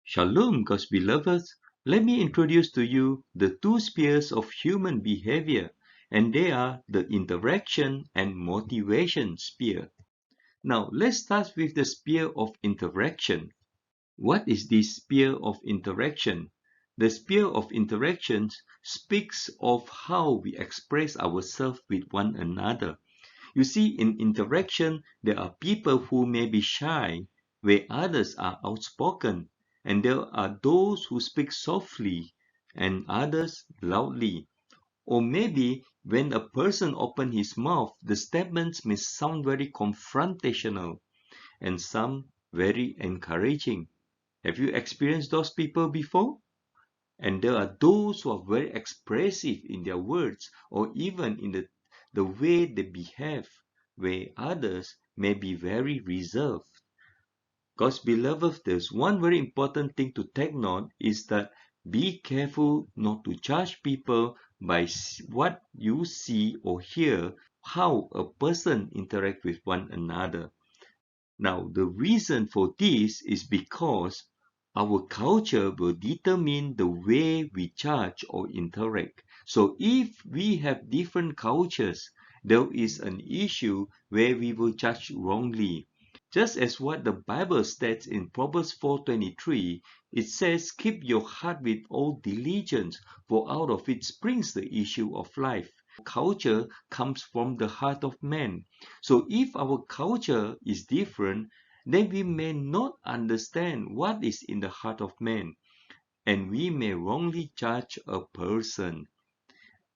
Shalom, God's beloveds. Let me introduce to you the two spheres of human behavior, and they are the interaction and motivation sphere. Now, let's start with the sphere of interaction. What is this sphere of interaction? The sphere of interactions speaks of how we express ourselves with one another. You see, in interaction, there are people who may be shy, where others are outspoken, and there are those who speak softly and others loudly. Or maybe when a person opens his mouth, the statements may sound very confrontational and some very encouraging. Have you experienced those people before? And there are those who are very expressive in their words or even in the way they behave, where others may be very reserved. God's beloved, there's one very important thing to take note is that be careful not to judge people by what you see or hear, how a person interacts with one another. Now, the reason for this is because our culture will determine the way we judge or interact. So if we have different cultures, there is an issue where we will judge wrongly. Just as what the Bible states in Proverbs 4:23, it says, "Keep your heart with all diligence, for out of it springs the issue of life." Culture comes from the heart of man. So if our culture is different, then we may not understand what is in the heart of man, and we may wrongly judge a person.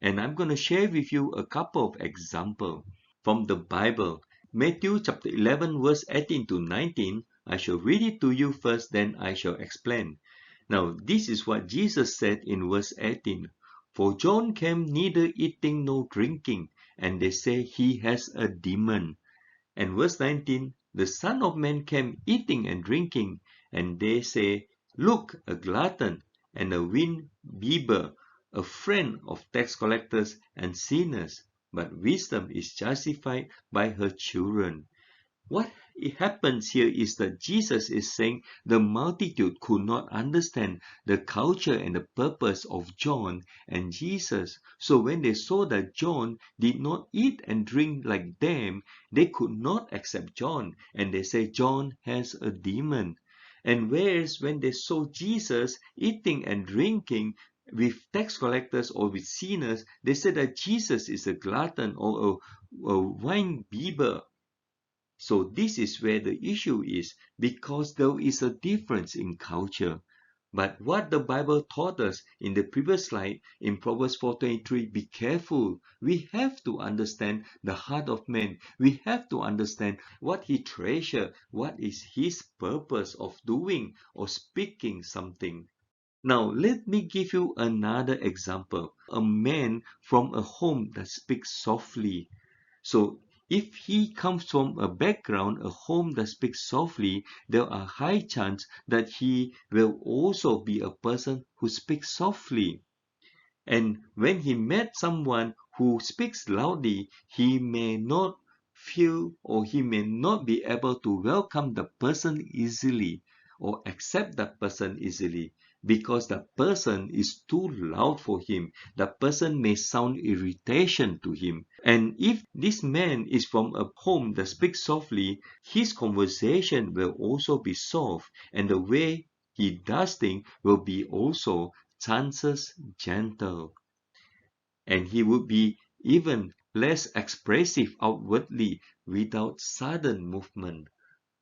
And I'm going to share with you a couple of examples from the Bible. Matthew chapter 11 verse 18 to 19. I shall read it to you first, then I shall explain. Now, this is what Jesus said in verse 18. "For John came neither eating nor drinking, and they say he has a demon." And verse 19, "The Son of Man came eating and drinking, and they say, Look, a glutton and a winebibber, a friend of tax collectors and sinners. But wisdom is justified by her children." What happens here is that Jesus is saying the multitude could not understand the culture and the purpose of John and Jesus. So when they saw that John did not eat and drink like them, they could not accept John, and they say John has a demon. And whereas when they saw Jesus eating and drinking with tax collectors or with sinners, they said that Jesus is a glutton or a wine bibber. So this is where the issue is, because there is a difference in culture. But what the Bible taught us in the previous slide in Proverbs 4:23, be careful. We have to understand the heart of man. We have to understand what he treasures, what is his purpose of doing or speaking something. Now, let me give you another example. A man from a home that speaks softly. So if he comes from a background, a home that speaks softly, there are high chance that he will also be a person who speaks softly. And when he met someone who speaks loudly, he may not feel or he may not be able to welcome the person easily or accept that person easily, because that person is too loud for him. That person may sound irritation to him. And if this man is from a home that speaks softly, his conversation will also be soft, and the way he does things will be also chances gentle. And he would be even less expressive outwardly without sudden movement.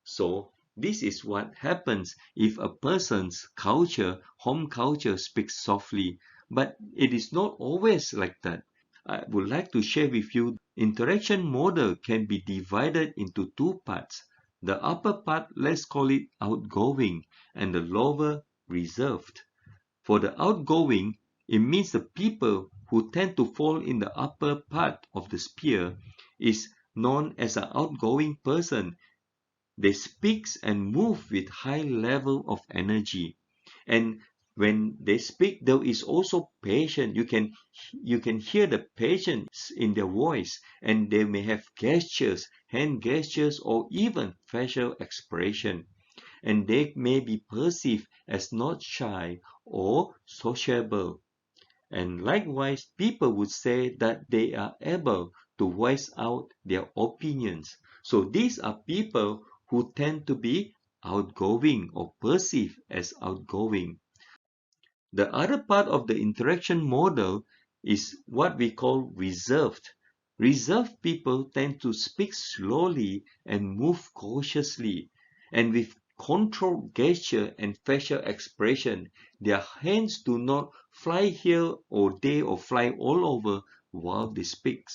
So this is what happens if a person's culture, home culture, speaks softly. But it is not always like that. I would like to share with you, interaction model can be divided into two parts. The upper part, let's call it outgoing, and the lower, reserved. For the outgoing, it means the people who tend to fall in the upper part of the sphere is known as an outgoing person. They speak and move with high level of energy. And when they speak, there is also passion. You can hear the passion in their voice, and they may have gestures, hand gestures, or even facial expression. and they may be perceived as not shy or sociable. And likewise, people would say that they are able to voice out their opinions. So these are people who tend to be outgoing or perceived as outgoing. The other part of the interaction model is what we call reserved. Reserved people tend to speak slowly and move cautiously, and with controlled gesture and facial expression. Their hands do not fly here or there or fly all over while they speak.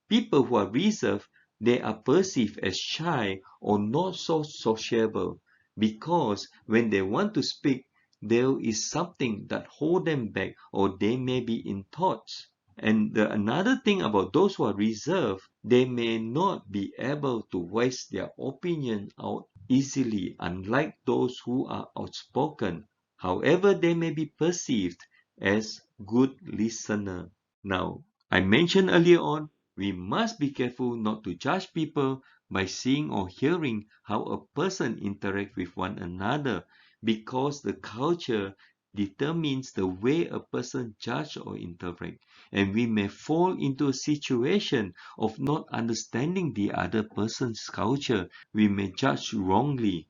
People who are reserved, they are perceived as shy or not so sociable, because when they want to speak, there is something that hold them back, or they may be in thoughts. And another thing about those who are reserved, they may not be able to voice their opinion out easily, unlike those who are outspoken. However, they may be perceived as good listener. Now, I mentioned earlier on, we must be careful not to judge people by seeing or hearing how a person interacts with one another, because the culture determines the way a person judge or interact, and we may fall into a situation of not understanding the other person's culture. We may judge wrongly.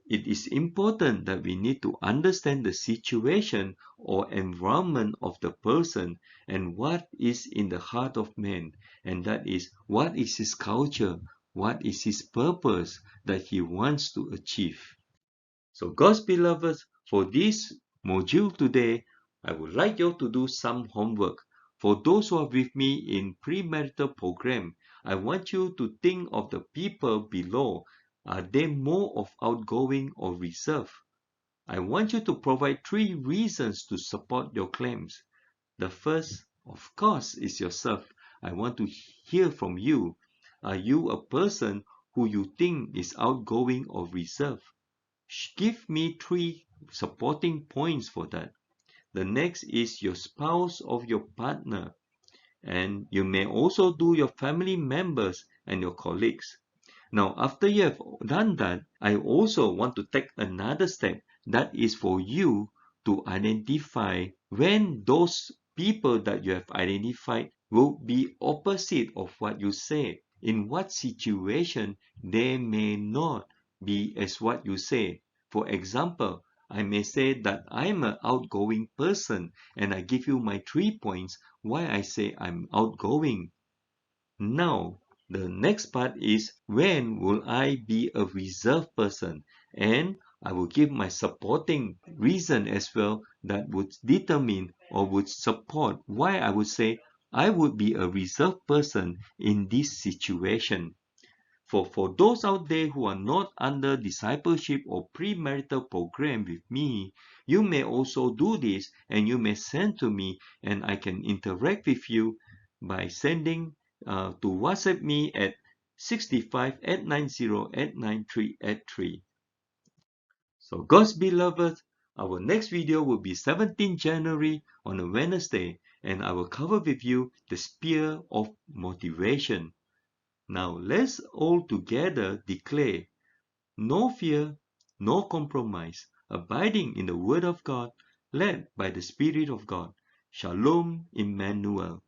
It is important that we need to understand the situation or environment of the person and what is in the heart of man, and that is what is his culture, what is his purpose that he wants to achieve. So God's beloved, for this module today, I would like you to do some homework. For those who are with me in premarital program, I want you to think of the people below. Are they more of outgoing or reserved? I want you to provide 3 reasons to support your claims. The first, of course, is yourself. I want to hear from you. Are you a person who you think is outgoing or reserved? Give me 3 supporting points for that. The next is your spouse or your partner. And you may also do your family members and your colleagues. Now, after you have done that, I also want to take another step. That is for you to identify when those people that you have identified will be opposite of what you say. In what situation they may not be as what you say. For example, I may say that I'm an outgoing person, and I give you my 3 points why I say I'm outgoing. Now, the next part is when will I be a reserved person? And I will give my supporting reason as well that would determine or would support why I would say I would be a reserved person in this situation. For those out there who are not under discipleship or premarital program with me, you may also do this, and you may send to me, and I can interact with you by sending to WhatsApp me at 65-890-89383. So God's beloved, our next video will be 17 January on a Wednesday, and I will cover with you the sphere of motivation. Now let's all together declare no fear, no compromise, abiding in the Word of God, led by the Spirit of God. Shalom, Emmanuel.